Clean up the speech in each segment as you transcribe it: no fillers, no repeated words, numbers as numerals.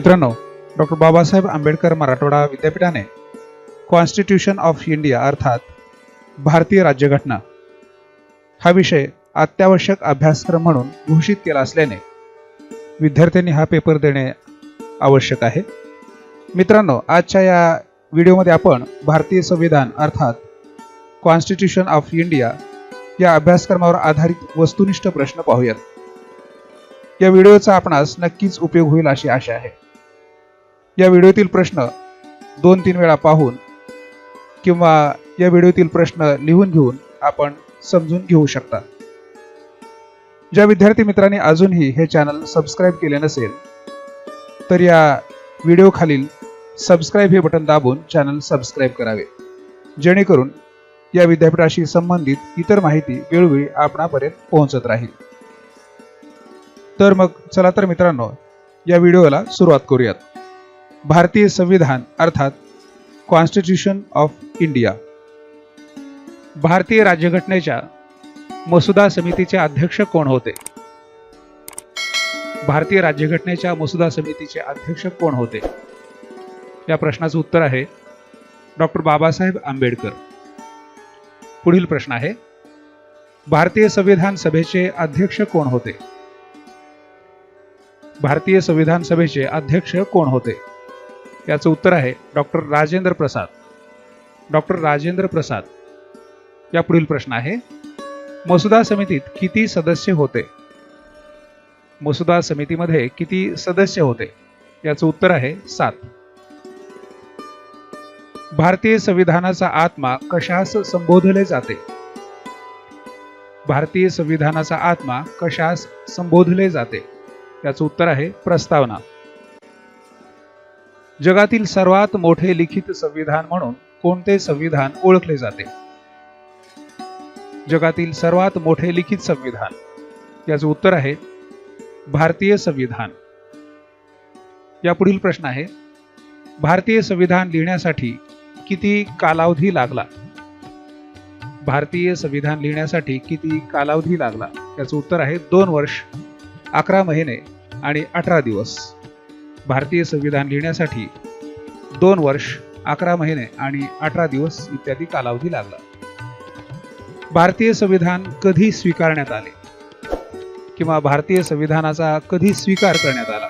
मित्रांनो, डॉक्टर बाबासाहेब आंबेडकर मराठवाडा विद्यापीठाने constitution of India अर्थात भारतीय राज्यघटना हा विषय अत्यावश्यक अभ्यासक्रम म्हणून घोषित केला असल्याने विद्यार्थ्यांनी हा पेपर देणे आवश्यक आहे। मित्रांनो, आजच्या या व्हिडिओमध्ये आपण भारतीय संविधान अर्थात कॉन्स्टिट्यूशन ऑफ इंडिया या अभ्यासक्रमावर आधारित वस्तुनिष्ठ प्रश्न पाहूयात। या व्हिडिओचा आपणास नक्कीच उपयोग होईल अशी आशा आहे। या व्हिडिओतील प्रश्न 2-3 वेळा पाहून किंवा या व्हिडिओतील प्रश्न लिहून घेऊन आपण समजून घेऊ शकता। ज्या विद्यार्थी मित्रांनी अजूनही हे चॅनल सबस्क्राइब केले नसेल तर या व्हिडिओ खालील सबस्क्राइब हे बटन दाबून चॅनल सबस्क्राइब करावे, जेणेकरून या विद्यापीठाशी संबंधित इतर माहिती वेळोवेळी आपणापर्यंत पोहोचत राहील। तर मग चला तर मित्रांनो, या व्हिडिओला सुरुवात करूयात। भारतीय संविधान अर्थात कॉन्स्टिट्यूशन ऑफ इंडिया। भारतीय राज्यघटनेच्या मसुदा समितीचे अध्यक्ष कोण होते? भारतीय राज्यघटनेच्या मसुदा समितीचे अध्यक्ष कोण होते? या प्रश्नाचं उत्तर आहे डॉक्टर बाबासाहेब आंबेडकर। पुढील प्रश्न आहे, भारतीय संविधान सभेचे अध्यक्ष कोण होते? भारतीय संविधान सभेचे अध्यक्ष कोण होते? याचं उत्तर आहे डॉक्टर राजेंद्र प्रसाद। डॉक्टर राजेंद्र प्रसाद। या पुढील प्रश्न आहे, मसुदा समितीत किती सदस्य होते? मसुदा समितीमध्ये किती सदस्य होते? याचं उत्तर आहे 7। भारतीय संविधानाचा आत्मा कशास संबोधले जाते? भारतीय संविधानाचा आत्मा कशास संबोधले जाते? याचं उत्तर आहे प्रस्तावना। जगातील सर्वात मोठे लिखित संविधान म्हणून कोणते संविधान ओळखले जाते? जगातील सर्वात मोठे लिखित संविधान, याचं उत्तर आहे भारतीय संविधान। या पुढील प्रश्न आहे, भारतीय संविधान लिहिण्यासाठी किती कालावधी लागला? भारतीय संविधान लिहिण्यासाठी किती कालावधी लागला? याचं उत्तर आहे 2 वर्ष 11 महिने आणि 18 दिवस। भारतीय संविधान लिहिण्यासाठी 2 वर्ष 11 महिने आणि 18 दिवस इत्यादी कालावधी लागला। भारतीय संविधान कधी स्वीकारण्यात आले किंवा भारतीय संविधानाचा कधी स्वीकार करण्यात आला?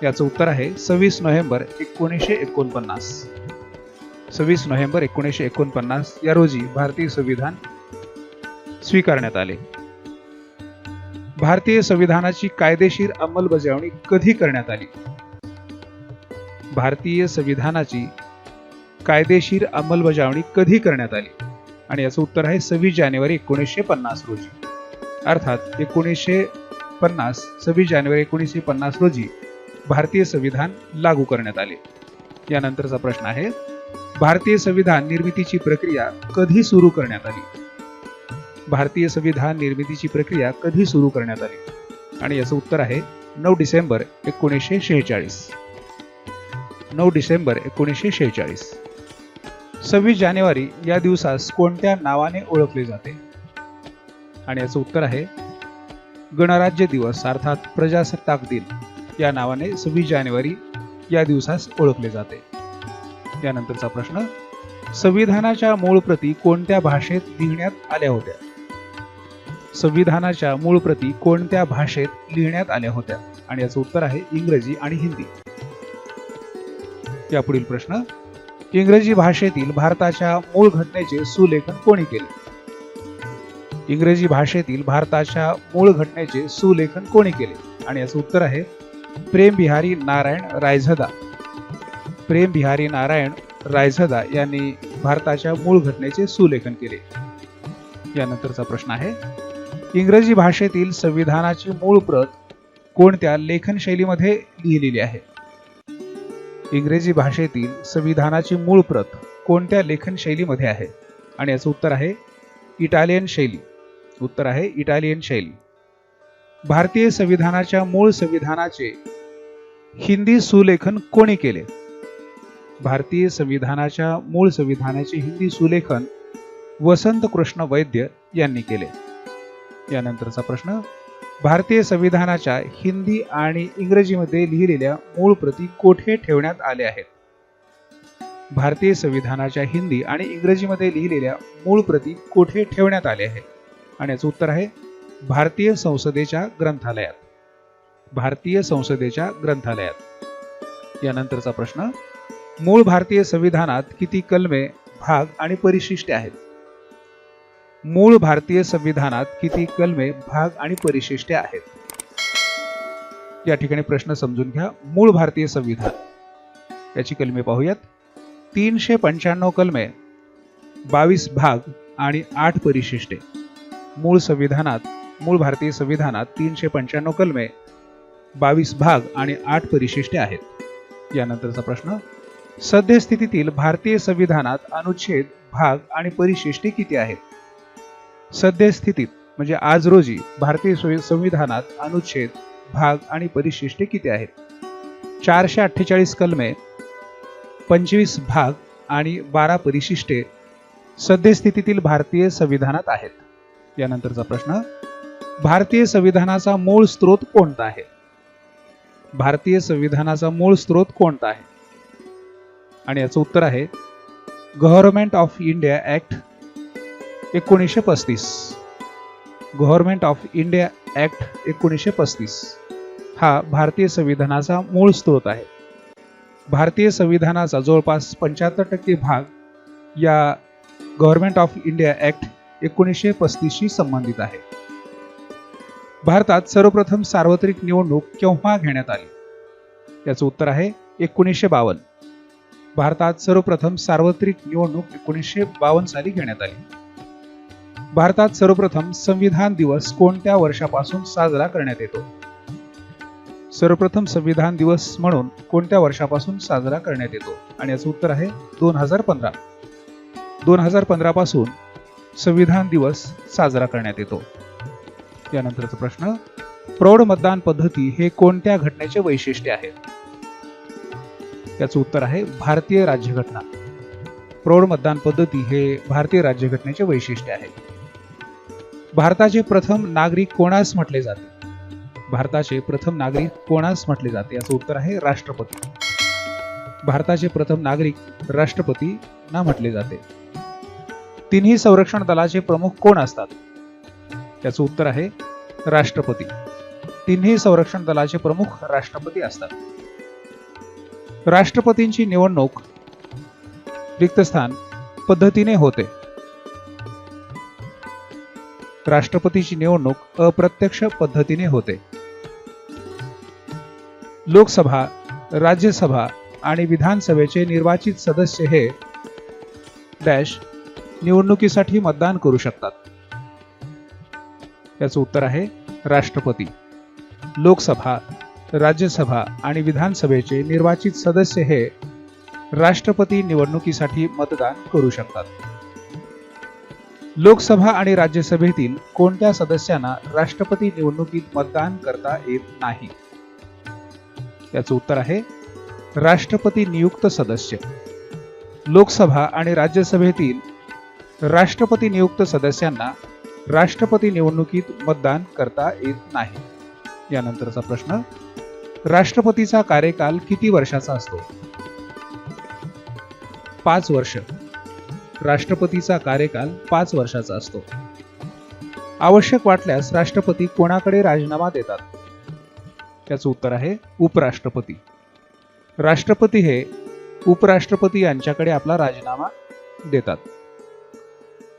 याचं उत्तर आहे 26 नोव्हेंबर 1949। 26 नोव्हेंबर 1949 या रोजी भारतीय संविधान स्वीकारण्यात आले। भारतीय संविधानाची कायदेशीर अंमलबजावणी कधी करण्यात आली? भारतीय संविधानाची कायदेशीर अंमलबजावणी कधी करण्यात आली? आणि याचं उत्तर आहे 26 जानेवारी 1950 रोजी। अर्थात 26 जानेवारी 1950 रोजी भारतीय संविधान लागू करण्यात आले। यानंतरचा प्रश्न आहे, भारतीय संविधान निर्मितीची प्रक्रिया कधी सुरू करण्यात आली? भारतीय संविधान निर्मितीची प्रक्रिया कधी सुरू करण्यात आली? आणि याचं उत्तर आहे 9 डिसेंबर 1946। 9 डिसेंबर 1946। 26 जानेवारी या दिवसास कोणत्या नावाने ओळखले जाते? आणि याचं उत्तर आहे गणराज्य दिवस अर्थात प्रजासत्ताक दिन या नावाने 26 जानेवारी या दिवसास ओळखले जाते। यानंतरचा प्रश्न, संविधानाच्या मूळ प्रती कोणत्या भाषेत लिहिण्यात आल्या होत्या? संविधानाच्या मूळ प्रती कोणत्या भाषेत लिहिण्यात आल्या होत्या? आणि याचं उत्तर आहे इंग्रजी आणि हिंदी। या पुढील प्रश्न, इंग्रजी भाषेतील भारताच्या मूळ घटनेचे सुलेखन कोणी केले? इंग्रजी भाषेतील भारताच्या मूळ घटनेचे सुलेखन कोणी केले? आणि याचं उत्तर आहे प्रेम बिहारी नारायण रायझदा। प्रेम बिहारी नारायण रायझदा यांनी भारताच्या मूळ घटनेचे सुलेखन केले। यानंतरचा प्रश्न आहे, इंग्रजी भाषेतील संविधानाची मूळ प्रत कोणत्या लेखन शैलीमध्ये लिहिलेली आहे? इंग्रजी भाषेतील संविधानाची मूळ प्रत कोणत्या लेखन शैलीमध्ये आहे? आणि याचं उत्तर आहे इटालियन शैली। उत्तर आहे इटालियन शैली। भारतीय संविधानाच्या मूळ संविधानाचे हिंदी सुलेखन कोणी केले? भारतीय संविधानाच्या मूळ संविधानाचे हिंदी सुलेखन वसंत कृष्ण वैद्य यांनी केले। यानंतरचा प्रश्न, भारतीय संविधानाच्या हिंदी आणि इंग्रजीमध्ये लिहिलेल्या मूळ प्रती कोठे ठेवण्यात आल्या आहेत? भारतीय संविधानाच्या हिंदी आणि इंग्रजीमध्ये लिहिलेल्या मूळ प्रती कोठे ठेवण्यात आल्या आहेत? आणि याचं उत्तर आहे भारतीय संसदेच्या ग्रंथालयात. भारतीय संसदेच्या ग्रंथालयात. यानंतरचा प्रश्न, मूळ भारतीय संविधानात किती कलमे, भाग आणि परिशिष्टे आहेत? मूळ भारतीय संविधानात किती कलमे, भाग आणि परिशिष्टे आहेत? या ठिकाणी प्रश्न समजून घ्या. मूळ भारतीय संविधान याची कलमे पाहूयात. 395 कलमे, 22 भाग आणि 8 परिशिष्टे. मूळ भारतीय संविधानात 395 कलमे, 22 भाग आणि 8 परिशिष्टे आहेत. यानंतरचा प्रश्न, सद्यस्थितीतील भारतीय संविधानात अनुच्छेद, भाग आणि परिशिष्टे किती आहेत? सद्यस्थितीत म्हणजे आज रोजी भारतीय संविधानात अनुच्छेद, भाग आणि परिशिष्टे किती आहेत? 448 कलमे, 25 भाग आणि 12 परिशिष्टे सद्यस्थितीतील भारतीय संविधानात आहेत. यानंतरचा प्रश्न, भारतीय संविधानाचा मूळ स्रोत कोणता आहे? भारतीय संविधानाचा मूळ स्रोत कोणता आहे? आणि याचं उत्तर आहे government of India act 1935. Government of India act 1935 हा भारतीय संविधानाचा मूळ स्रोत आहे. भारतीय संविधानाचा जवळपास 75% भाग या गव्हर्नमेंट ऑफ इंडिया ऍक्ट 1935शी संबंधित आहे. भारतात सर्वप्रथम सार्वत्रिक निवडणूक केव्हा घेण्यात आली? याचं उत्तर आहे 1952. भारतात सर्वप्रथम सार्वत्रिक निवडणूक 1952 साली घेण्यात आली. भारतात सर्वप्रथम संविधान दिवस कोणत्या वर्षापासून साजरा करण्यात येतो? सर्वप्रथम संविधान दिवस म्हणून कोणत्या वर्षापासून साजरा करण्यात येतो? आणि याचं उत्तर आहे 2015. 2015 पासून संविधान दिवस साजरा करण्यात येतो. यानंतरचा प्रश्न, प्रौढ मतदान पद्धती हे कोणत्या घटनेचे वैशिष्ट्य आहे? याचं उत्तर आहे भारतीय राज्यघटना. प्रौढ मतदान पद्धती हे भारतीय राज्यघटनेचे वैशिष्ट्य आहे. भारताचे प्रथम नागरिक कोणास म्हटले जाते? भारताचे प्रथम नागरिक कोणास म्हटले जाते? याचं उत्तर आहे राष्ट्रपती. भारताचे प्रथम नागरिक राष्ट्रपतींना म्हटले जाते. तिन्ही संरक्षण दलाचे प्रमुख कोण असतात? याचं उत्तर आहे राष्ट्रपती. तिन्ही संरक्षण दलाचे प्रमुख राष्ट्रपती असतात. राष्ट्रपतींची निवडणूक रिक्तस्थान पद्धतीने होते. राष्ट्रपतीची निवडणूक अप्रत्यक्ष पद्धतीने होते. लोकसभा, राज्यसभा आणि विधानसभेचे निर्वाचित सदस्य हे डॅश निवडणुकीसाठी मतदान करू शकतात. याचं उत्तर आहे राष्ट्रपती. लोकसभा, राज्यसभा आणि विधानसभेचे निर्वाचित सदस्य हे राष्ट्रपती निवडणुकीसाठी मतदान करू शकतात. लोकसभा आणि राज्यसभेतील कोणत्या सदस्यांना राष्ट्रपती निवडणुकीत मतदान करता येत नाही? याचं उत्तर आहे राष्ट्रपती नियुक्त सदस्य. लोकसभा आणि राज्यसभेतील राष्ट्रपती नियुक्त सदस्यांना राष्ट्रपती निवडणुकीत मतदान करता येत नाही. यानंतरचा प्रश्न, राष्ट्रपतीचा कार्यकाल किती वर्षाचा असतो? 5 वर्ष. राष्ट्रपतीचा कार्यकाल 5 वर्षाचा असतो. आवश्यक वाटल्यास राष्ट्रपती कोणाकडे राजीनामा देतात? त्याचं उत्तर आहे उपराष्ट्रपती. राष्ट्रपती हे उपराष्ट्रपती यांच्याकडे आपला राजीनामा देतात.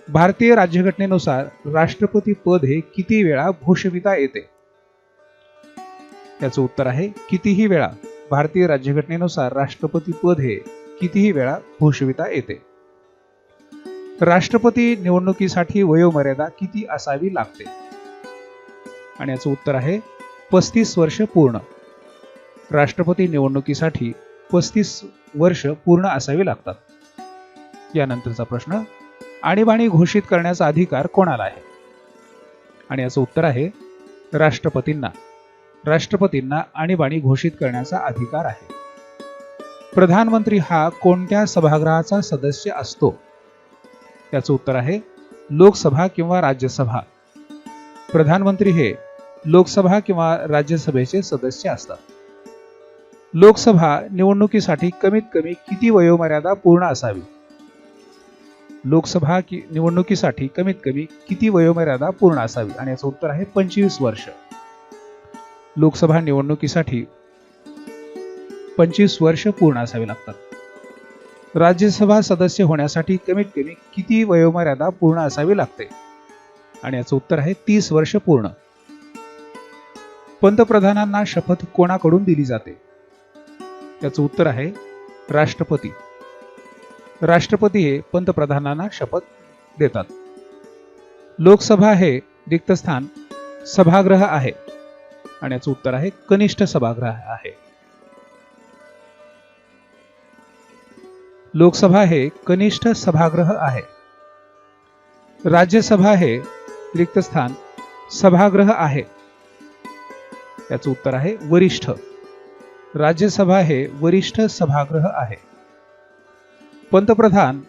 भारतीय राज्यघटनेनुसार राष्ट्रपती पद हे किती वेळा भूषविता येते? याचं उत्तर आहे कितीही वेळा. भारतीय राज्यघटनेनुसार राष्ट्रपती पद हे कितीही वेळा भूषविता येते. राष्ट्रपती निवडणुकीसाठी वयोमर्यादा किती असावी लागते? आणि याचं उत्तर आहे 35 वर्ष पूर्ण. राष्ट्रपती निवडणुकीसाठी 35 वर्ष पूर्ण असावी लागतात. यानंतरचा प्रश्न, आणीबाणी घोषित करण्याचा अधिकार कोणाला आहे? आणि याचं उत्तर आहे राष्ट्रपतींना. राष्ट्रपतींना आणीबाणी घोषित करण्याचा अधिकार आहे. प्रधानमंत्री हा कोणत्या सभागृहाचा सदस्य असतो? याचं उत्तर आहे लोकसभा किंवा राज्यसभा. प्रधानमंत्री हे लोकसभा किंवा राज्यसभेचे सदस्य असतात. लोकसभा निवडणुकीसाठी कमीत कमी किती वयोमर्यादा पूर्ण असावी? लोकसभा निवडणुकीसाठी कमीत कमी किती वयोमर्यादा पूर्ण असावी? आणि याचं उत्तर आहे 25 वर्ष. लोकसभा निवडणुकीसाठी 25 वर्ष पूर्ण असावी लागतात. राज्यसभा सदस्य होण्यासाठी कमीत कमी किती वयोमर्यादा पूर्ण असावी लागते? आणि याचं उत्तर आहे 30 वर्ष पूर्ण. पंतप्रधानांना शपथ कोणाकडून दिली जाते? याचं उत्तर आहे राष्ट्रपती. राष्ट्रपती हे पंतप्रधानांना शपथ देतात. लोकसभा हे रिक्त स्थान सभागृह आहे आणि याचं उत्तर आहे कनिष्ठ सभागृह आहे. लोकसभा हे कनिष्ठ सभागृह आहे. राज्यसभा हे रिक्त स्थान सभागृह आहे. याचं उत्तर आहे वरिष्ठ. राज्यसभा हे वरिष्ठ सभागृह आहे. पंतप्रधान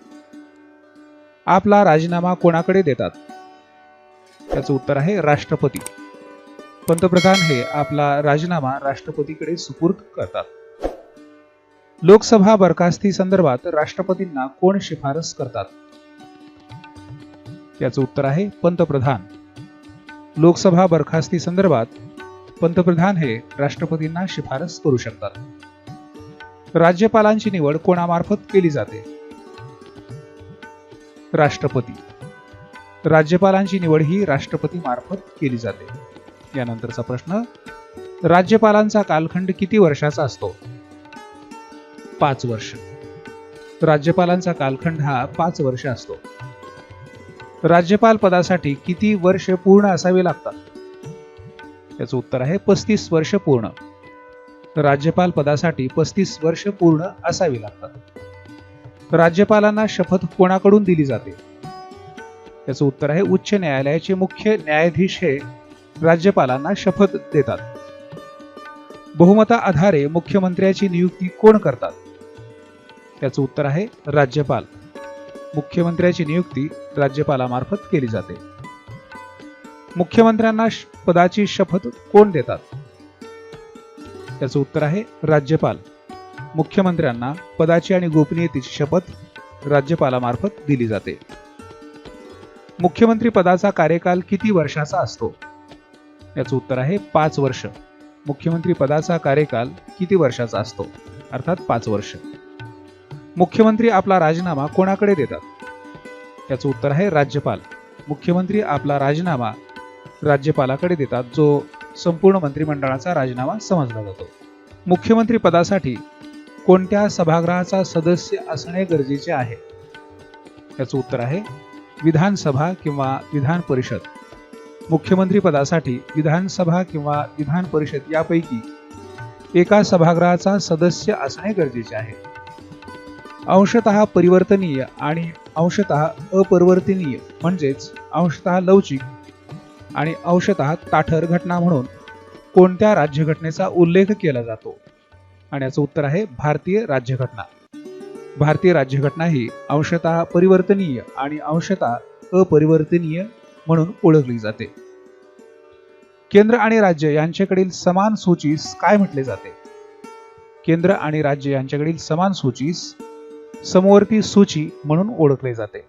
आपला राजीनामा कोणाकडे देतात? याचं उत्तर आहे राष्ट्रपती. पंतप्रधान हे आपला राजीनामा राष्ट्रपतीकडे सुपूर्द करतात. लोकसभा बरखास्ती संदर्भात राष्ट्रपतींना कोण शिफारस करतात? याचं उत्तर आहे पंतप्रधान. लोकसभा बरखास्ती संदर्भात पंतप्रधान हे राष्ट्रपतींना शिफारस करू शकतात. राज्यपालांची निवड कोणामार्फत केली जाते? राष्ट्रपती. राज्यपालांची निवड ही राष्ट्रपती मार्फत केली जाते. यानंतरचा प्रश्न, राज्यपालांचा कालखंड किती वर्षाचा असतो? 5 वर्ष. राज्यपालांचा कालखंड हा 5 वर्ष असतो. राज्यपाल पदासाठी किती वर्ष पूर्ण असावी लागतात? याचं उत्तर आहे 35 वर्ष पूर्ण. राज्यपाल पदासाठी 35 वर्ष पूर्ण असावी लागतात. राज्यपालांना शपथ कोणाकडून दिली जाते? याचं उत्तर आहे उच्च न्यायालयाचे मुख्य न्यायाधीश हे राज्यपालांना शपथ देतात. बहुमता आधारे मुख्यमंत्र्याची नियुक्ती कोण करतात? याचं उत्तर आहे राज्यपाल. मुख्यमंत्र्याची नियुक्ती राज्यपालामार्फत केली जाते. मुख्यमंत्र्यांना पदाची शपथ कोण देतात? याचं उत्तर आहे राज्यपाल. मुख्यमंत्र्यांना पदाची आणि गोपनीयतेची शपथ राज्यपालामार्फत दिली जाते. मुख्यमंत्री पदाचा कार्यकाल किती वर्षाचा असतो? याचं उत्तर आहे 5 वर्ष. मुख्यमंत्री पदाचा कार्यकाल किती वर्षाचा असतो? अर्थात 5 वर्ष. मुख्यमंत्री आपला राजीनामा कोणाकडे देतात? याचं उत्तर आहे राज्यपाल. मुख्यमंत्री आपला राजीनामा राज्यपालाकडे देतात, जो संपूर्ण मंत्रिमंडळाचा राजीनामा समजला जातो. मुख्यमंत्री पदासाठी कोणत्या सभागृहाचा सदस्य असणे गरजेचे आहे? याचं उत्तर आहे विधानसभा किंवा विधान परिषद. मुख्यमंत्री पदासाठी विधानसभा किंवा विधान परिषद यापैकी एका सभागृहाचा सदस्य असणे गरजेचे आहे. अंशतः परिवर्तनीय आणि अंशतः अपरिवर्तनीय म्हणजेच अंशतः लवचिक आणि अंशतः ताठर घटना म्हणून कोणत्या राज्यघटनेचा उल्लेख केला जातो? आणि याचं उत्तर आहे भारतीय राज्यघटना. भारतीय राज्यघटना ही अंशतः परिवर्तनीय आणि अंशतः अपरिवर्तनीय म्हणून ओळखली जाते. केंद्र आणि राज्य यांच्याकडील समान सूचीस काय म्हटले जाते? केंद्र आणि राज्य यांच्याकडील समान सूचीस समवर्ती सूची म्हणून ओळखले जाते.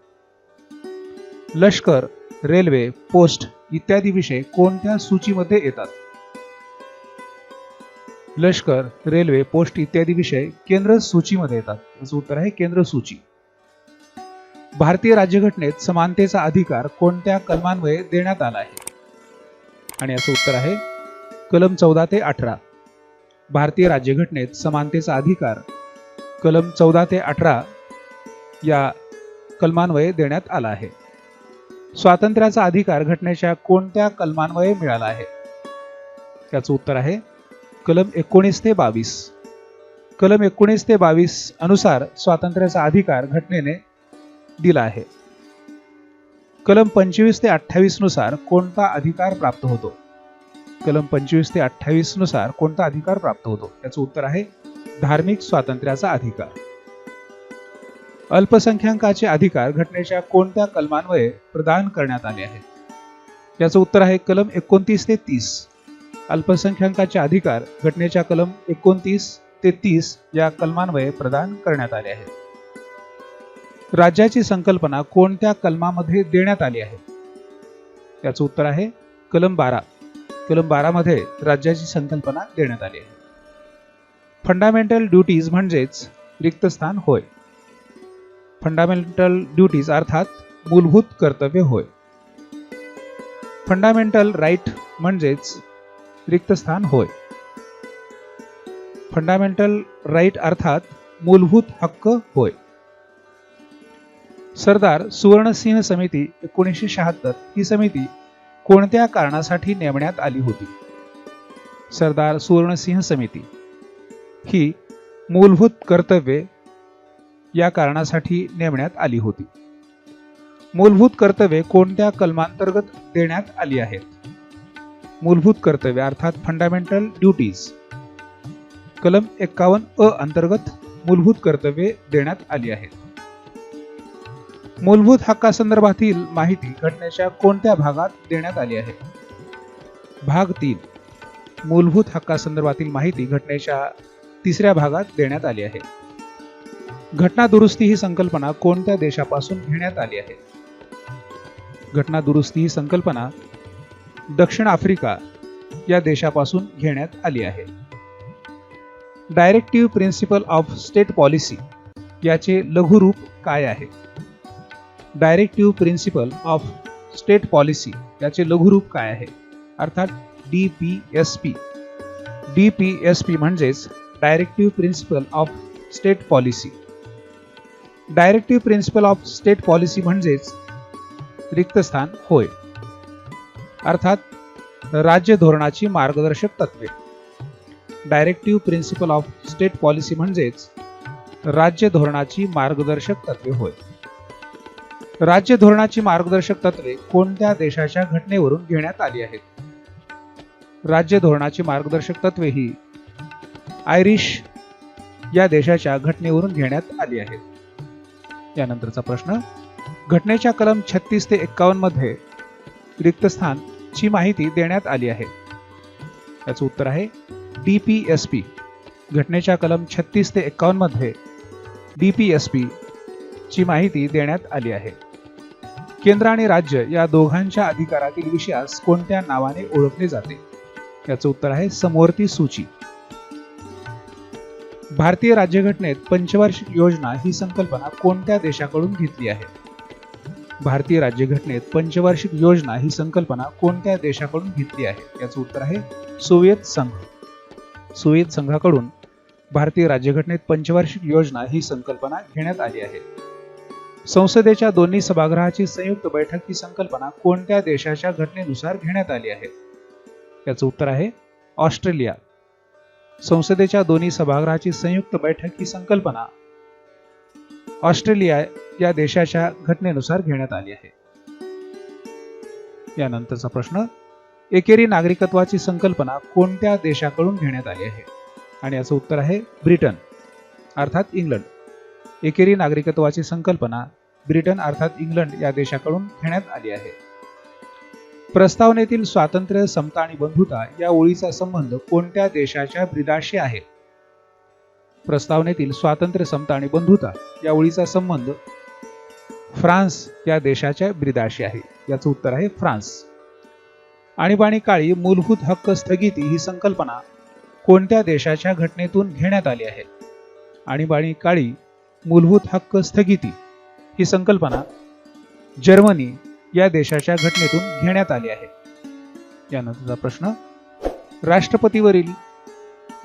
लष्कर, रेल्वे, पोस्ट इत्यादी विषय कोणत्या सूचीमध्ये येतात? लष्कर, रेल्वे, पोस्ट इत्यादी विषय केंद्र सूचीमध्ये येतात. याचं उत्तर आहे केंद्र सूची. भारतीय राज्यघटनेत समानतेचा अधिकार कोणत्या कलमान्वये देण्यात आला आहे? आणि याचं उत्तर आहे कलम 14 ते 18. भारतीय राज्यघटनेत समानतेचा अधिकार कलम 14 ते 18 या कलमान्वये देण्यात आला आहे. स्वातंत्र्याचा अधिकार घटनेच्या कोणत्या कलमान्वये मिळाला आहे? त्याचं उत्तर आहे कलम 19 ते 22. कलम 19 ते 22 अनुसार स्वातंत्र्याचा अधिकार घटनेने दिला आहे. कलम 25 ते 28 नुसार कोणता अधिकार प्राप्त होतो? कलम 25 ते 28 नुसार कोणता अधिकार प्राप्त होतो? याचं उत्तर आहे धार्मिक स्वातंत्र्याचा अधिकार. अल्पसंख्याकांचे अधिकार घटनेच्या कोणत्या कलमान्वये प्रदान करण्यात आले आहेत? याचं उत्तर आहे कलम 29 ते 30. अल्पसंख्याकांचे अधिकार घटनेच्या कलम 29 ते 30 या कलमान्वये प्रदान करण्यात आले आहेत। राज्याची संकल्पना कोणत्या कलमामध्ये देण्यात आली आहे? याचं उत्तर आहे कलम 12। कलम 12 मध्ये राज्याची संकल्पना देण्यात आली आहे। फंडामेंटल ड्युटीज म्हणजेच रिक्त स्थान होय। फंडामेंटल ड्युटीज अर्थात मूलभूत कर्तव्य होय। फंडामेंटल राईट म्हणजेच रिक्त स्थान होय। फंडामेंटल राईट अर्थात मूलभूत हक्क होय। सरदार सुवर्णसिंह समिती 1976 ही समिती कोणत्या कारणासाठी नेमण्यात आली होती? सरदार सुवर्णसिंह समिती ही मूलभूत कर्तव्ये या कारणासाठी नेमण्यात आली होती। मूलभूत कर्तव्ये कोणत्या कलमांतर्गत देण्यात आली आहेत? मूलभूत कर्तव्य अर्थात फंडामेंटल ड्युटीज कलम 51 अ अंतर्गत मूलभूत कर्तव्ये देण्यात आली आहेत। मूलभूत हक्कासंदर्भातील माहिती घटनेच्या कोणत्या भागात देण्यात आली आहे? भाग 3 मूलभूत हक्कासंदर्भातील माहिती घटनेच्या 3ऱ्या भागात देण्यात आली आहे। घटना दुरुस्ती ही संकल्पना कोणत्या देशापासून घेण्यात आली आहे? घटना दुरुस्ती ही संकल्पना दक्षिण आफ्रिका या देशापासून घेण्यात आली आहे। Directive principle of state policy याचे लघुरूप काय आहे? Directive principle of state policy याचे लघुरूप काय आहे? अर्थात DPSP। DPSP म्हणजेच directive principle of state policy. Directive principle of state policy म्हणजेच रिक्त स्थान होय। अर्थात राज्य धोरणाची मार्गदर्शक तत्त्वे। Directive principle of state policy म्हणजेच राज्य धोरणाची मार्गदर्शक तत्त्वे होय। राज्य धोरणाची मार्गदर्शक तत्त्वे कोणत्या देशाच्या घटनेवरून घेण्यात आली आहेत? राज्य धोरणाची मार्गदर्शक तत्त्वे ही आयरिश या देशाच्या घटनेवरून घेण्यात आली आहेत। यानंतरचा प्रश्न, घटनेच्या कलम 36 ते 51 मध्ये रिक्त स्थान ची माहिती देण्यात आली आहे। याचं उत्तर आहे DPSP। घटनेच्या कलम 36 ते 51 मध्ये DPSP ची माहिती देण्यात आली आहे। केंद्र आणि राज्य या दोघांच्या अधिकारातील विषयास कोणत्या नावाने ओळखले जाते? याचं उत्तर आहे समवर्ती सूची। भारतीय राज्यघटनेत पंचवार्षिक योजना ही संकल्पना कोणत्या देशाकडून घेतली आहे? भारतीय राज्यघटनेत पंचवार्षिक योजना ही संकल्पना कोणत्या देशाकडून घेतली आहे? याचं उत्तर आहे सोव्हिएत संघ। सोव्हिएत संघाकडून भारतीय राज्यघटनेत पंचवार्षिक योजना ही संकल्पना घेण्यात आली आहे। संसदेच्या दोन्ही सभागृहाची संयुक्त बैठक ही संकल्पना कोणत्या देशाच्या घटनेनुसार घेण्यात आली आहे? याचं उत्तर आहे ऑस्ट्रेलिया। संसदेच्या दोन्ही सभागृहाची संयुक्त बैठक ही संकल्पना ऑस्ट्रेलिया या देशाच्या घटनेनुसार घेण्यात आली आहे। यानंतरचा प्रश्न, एकेरी नागरिकत्वाची संकल्पना कोणत्या देशाकडून घेण्यात आली आहे? आणि याचं उत्तर आहे ब्रिटन अर्थात इंग्लंड। एकेरी नागरिकत्वाची संकल्पना ब्रिटन अर्थात इंग्लंड या देशाकडून घेण्यात आली आहे। प्रस्तावनेतील स्वातंत्र्य, समता आणि बंधुता या ओळीचा संबंध कोणत्या देशाच्या ब्रीदाशी आहे? प्रस्तावनेतील स्वातंत्र्य, समता आणि बंधुता या ओळीचा संबंध फ्रान्स या देशाच्या ब्रीदाशी आहे। याचं उत्तर आहे फ्रान्स। आणीबाणी काळी मूलभूत हक्क स्थगिती ही संकल्पना कोणत्या देशाच्या घटनेतून घेण्यात आली आहे? आणीबाणी काळी मूलभूत हक्क स्थगिती ही संकल्पना जर्मनी या देशाच्या घटनेतून घेण्यात आली आहे। यानंतरचा प्रश्न, राष्ट्रपतीवरील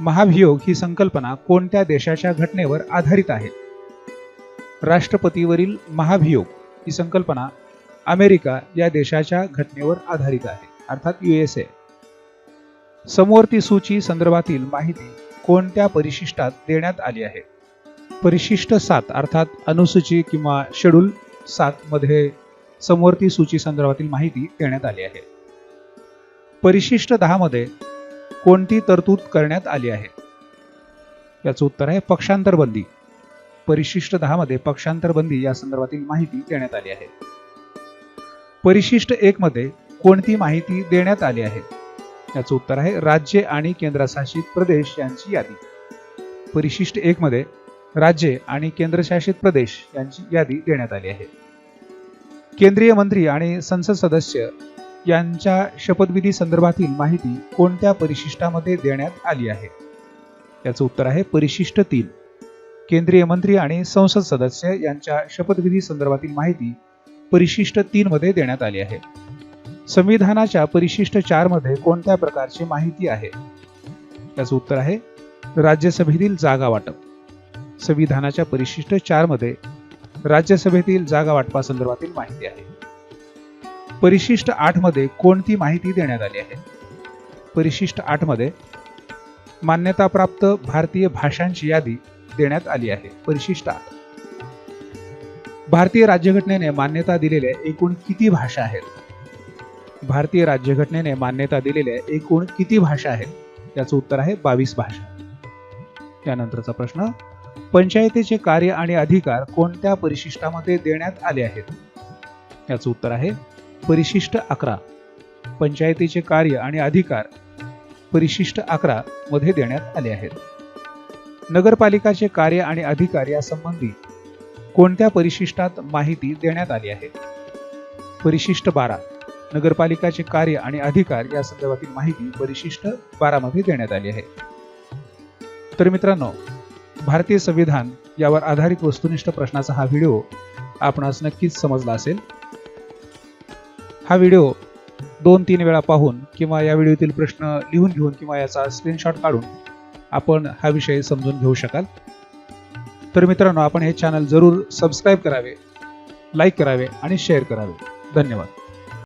महाभियोग ही संकल्पना कोणत्या देशाच्या घटनेवर आधारित आहे? राष्ट्रपतीवरील महाभियोग ही संकल्पना अमेरिका या देशाच्या घटनेवर आधारित आहे अर्थात USA। समवर्ती सूची संदर्भातील माहिती कोणत्या परिशिष्टात देण्यात आली आहे? परिशिष्ट 7 अर्थात अनुसूची किंवा शेड्यूल 7 मध्ये समवर्ती सूची संदर्भातील माहिती देण्यात आली आहे। परिशिष्ट 10 मध्ये कोणती तरतूद करण्यात आली आहे? याचं उत्तर आहे पक्षांतर बंदी। परिशिष्ट 10 मध्ये पक्षांतर बंदी या संदर्भातील माहिती देण्यात आली आहे। परिशिष्ट 1 मध्ये कोणती माहिती देण्यात आली आहे? याचं उत्तर आहे राज्ये आणि केंद्रशासित प्रदेश यांची यादी. परिशिष्ट 1 मध्ये राज्ये आणि केंद्रशासित प्रदेश यांची यादी देण्यात आली आहे. केंद्रीय मंत्री आणि संसद सदस्य यांच्या शपथविधी संदर्भातील माहिती कोणत्या परिशिष्टामध्ये देण्यात आली आहे? याचं उत्तर आहे परिशिष्ट 3. केंद्रीय मंत्री आणि संसद सदस्य यांच्या शपथविधी संदर्भातील माहिती परिशिष्ट 3 मध्ये देण्यात आली आहे. संविधानाच्या परिशिष्ट 4 मध्ये कोणत्या प्रकारची माहिती आहे? याचं उत्तर आहे राज्यसभेतील जागा वाटप. संविधानाच्या परिशिष्ट 4 मध्ये राज्यसभेतील जागा वाटपासंदर्भातील माहिती आहे. परिशिष्ट 8 मध्ये कोणती माहिती देण्यात आली आहे? परिशिष्ट 8 मध्ये मान्यताप्राप्त भारतीय भाषांची यादी देण्यात आली आहे. परिशिष्ट 8. भारतीय राज्यघटनेने मान्यता दिलेल्या एकूण किती भाषा आहेत? भारतीय राज्यघटनेने मान्यता दिलेल्या एकूण किती भाषा आहेत? याचं उत्तर आहे 22 भाषा. त्यानंतरचा प्रश्न, पंचायतीचे कार्य आणि अधिकार कोणत्या परिशिष्टामध्ये देण्यात आले आहेत? याचं उत्तर आहे परिशिष्ट 11. पंचायतीचे कार्य आणि अधिकार परिशिष्ट 11 मध्ये देण्यात आले आहेत. नगरपालिकाचे कार्य आणि अधिकार या संबंधी कोणत्या परिशिष्टात माहिती देण्यात आली आहे? परिशिष्ट 12. नगरपालिकाचे कार्य आणि अधिकार या संदर्भातील माहिती परिशिष्ट 12 मध्ये देण्यात आली आहे. तर मित्रांनो, भारतीय संविधान यावर आधारित वस्तुनिष्ठ प्रश्नाचा हा व्हिडिओ आपणास नक्कीच समजला असेल. हा व्हिडिओ 2-3 वेळा पाहून किंवा या व्हिडिओतील प्रश्न लिहून घेऊन किंवा याचा स्क्रीनशॉट काढून आपण हा विषय समजून घेऊ शकाल. तर मित्रांनो, आपण हे चॅनल जरूर सबस्क्राईब करावे, लाईक करावे आणि शेअर करावे. धन्यवाद.